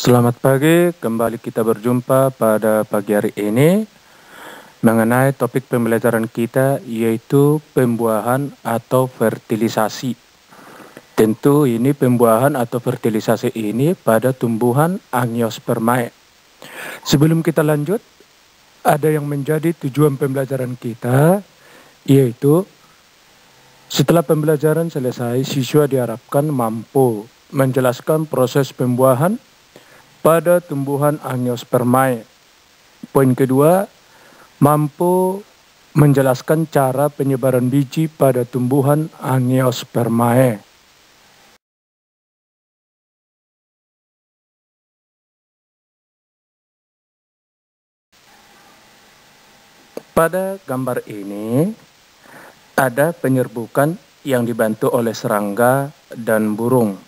Selamat pagi, kembali kita berjumpa pada pagi hari ini mengenai topik pembelajaran kita yaitu pembuahan atau fertilisasi. Tentu ini pembuahan atau fertilisasi ini pada tumbuhan Angiospermae. Sebelum kita lanjut, ada yang menjadi tujuan pembelajaran kita yaitu setelah pembelajaran selesai, siswa diharapkan mampu menjelaskan proses pembuahan pada tumbuhan Angiospermae. Poin kedua, mampu menjelaskan cara penyebaran biji pada tumbuhan Angiospermae. Pada gambar ini ada penyerbukan yang dibantu oleh serangga dan burung.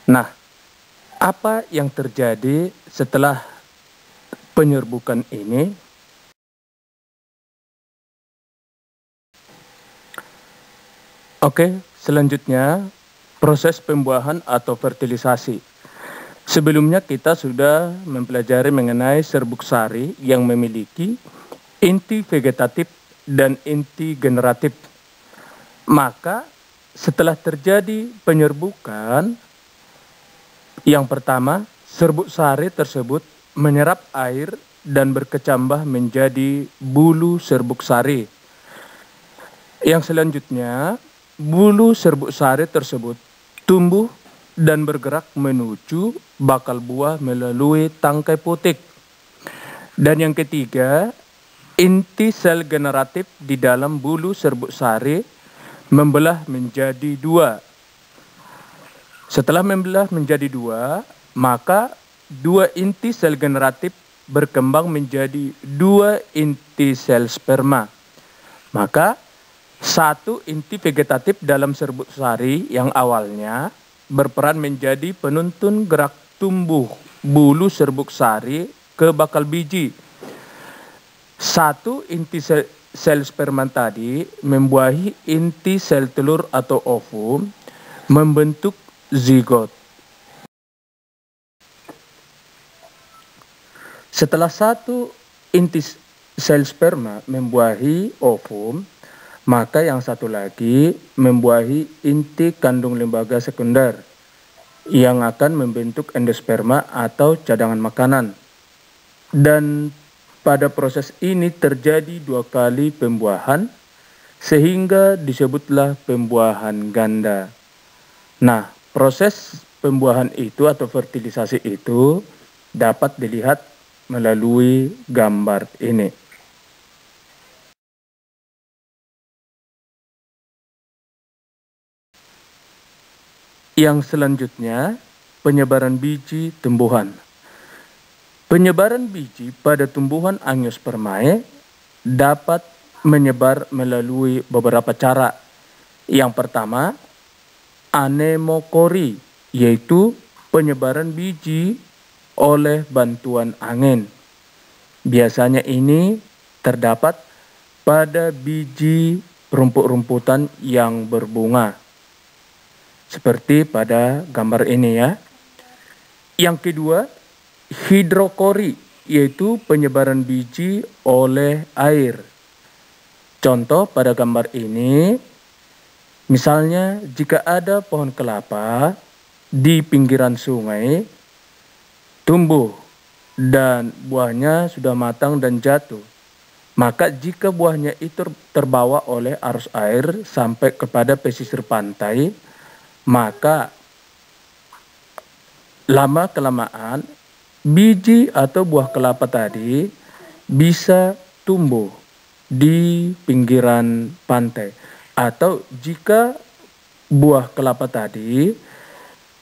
Nah, apa yang terjadi setelah penyerbukan ini? Oke, selanjutnya proses pembuahan atau fertilisasi. Sebelumnya kita sudah mempelajari mengenai serbuk sari yang memiliki inti vegetatif dan inti generatif. Maka setelah terjadi penyerbukan, yang pertama, serbuk sari tersebut menyerap air dan berkecambah menjadi bulu serbuk sari. Yang selanjutnya, bulu serbuk sari tersebut tumbuh dan bergerak menuju bakal buah melalui tangkai putik. Dan yang ketiga, inti sel generatif di dalam bulu serbuk sari membelah menjadi dua. Setelah membelah menjadi dua, maka dua inti sel generatif berkembang menjadi dua inti sel sperma. Maka satu inti vegetatif dalam serbuk sari yang awalnya berperan menjadi penuntun gerak tumbuh bulu serbuk sari ke bakal biji. Satu inti sel sperma tadi membuahi inti sel telur atau ovum membentuk zigot. Setelah satu inti sel sperma membuahi ovum, maka yang satu lagi membuahi inti kandung lembaga sekunder yang akan membentuk endosperma atau cadangan makanan. Dan pada proses ini terjadi dua kali pembuahan sehingga disebutlah pembuahan ganda. Nah, proses pembuahan itu atau fertilisasi itu dapat dilihat melalui gambar ini. Yang selanjutnya, penyebaran biji tumbuhan. Penyebaran biji pada tumbuhan Angiospermae dapat menyebar melalui beberapa cara. Yang pertama, anemokori, yaitu penyebaran biji oleh bantuan angin. Biasanya ini terdapat pada biji rumput-rumputan yang berbunga. Seperti pada gambar ini ya. Yang kedua, hidrokori, yaitu penyebaran biji oleh air. Contoh pada gambar ini, misalnya jika ada pohon kelapa di pinggiran sungai, tumbuh dan buahnya sudah matang dan jatuh. Maka jika buahnya itu terbawa oleh arus air sampai kepada pesisir pantai, maka lama-kelamaan biji atau buah kelapa tadi bisa tumbuh di pinggiran pantai. Atau jika buah kelapa tadi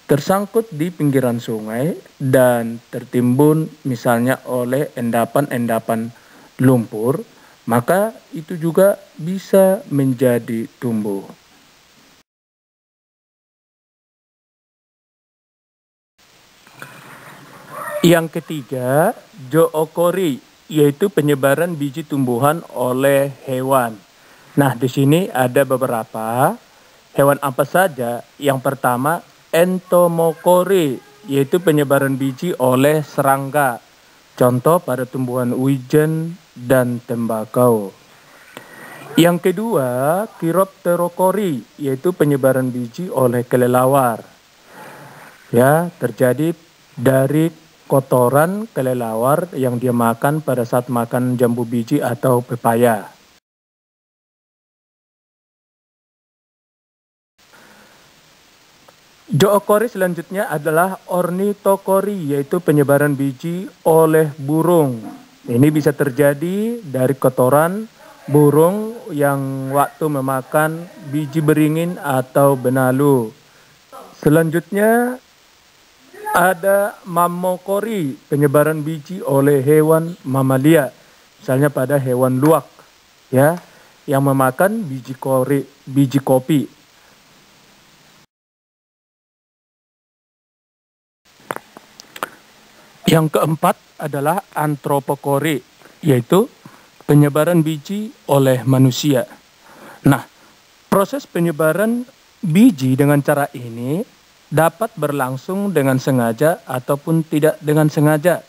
tersangkut di pinggiran sungai dan tertimbun misalnya oleh endapan-endapan lumpur, maka itu juga bisa menjadi tumbuh. Yang ketiga, zookori, yaitu penyebaran biji tumbuhan oleh hewan. Nah, di sini ada beberapa hewan apa saja. Yang pertama, entomokori, yaitu penyebaran biji oleh serangga. Contoh pada tumbuhan wijen dan tembakau. Yang kedua, Chiropterocori, yaitu penyebaran biji oleh kelelawar. Ya, terjadi dari kotoran kelelawar yang dia makan pada saat makan jambu biji atau pepaya. Zookori selanjutnya adalah Ornithocori, yaitu penyebaran biji oleh burung. Ini bisa terjadi dari kotoran burung yang waktu memakan biji beringin atau benalu. Selanjutnya ada Mammokori, penyebaran biji oleh hewan mamalia, misalnya pada hewan luwak, ya, yang memakan biji kopi. Yang keempat adalah Anthropocori, yaitu penyebaran biji oleh manusia. Nah, proses penyebaran biji dengan cara ini dapat berlangsung dengan sengaja ataupun tidak dengan sengaja.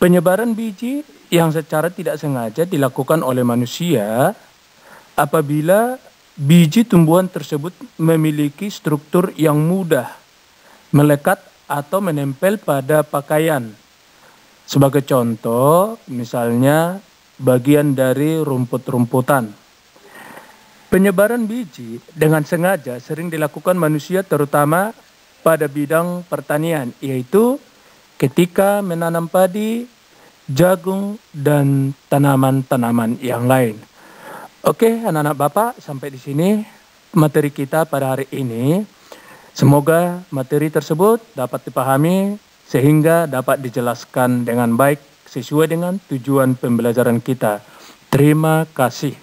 Penyebaran biji yang secara tidak sengaja dilakukan oleh manusia apabila biji tumbuhan tersebut memiliki struktur yang mudah melekat atau menempel pada pakaian. Sebagai contoh, misalnya bagian dari rumput-rumputan. Penyebaran biji dengan sengaja sering dilakukan manusia terutama pada bidang pertanian, yaitu ketika menanam padi, jagung, dan tanaman-tanaman yang lain. Oke, anak-anak Bapak, sampai di sini materi kita pada hari ini. Semoga materi tersebut dapat dipahami sehingga dapat dijelaskan dengan baik sesuai dengan tujuan pembelajaran kita. Terima kasih.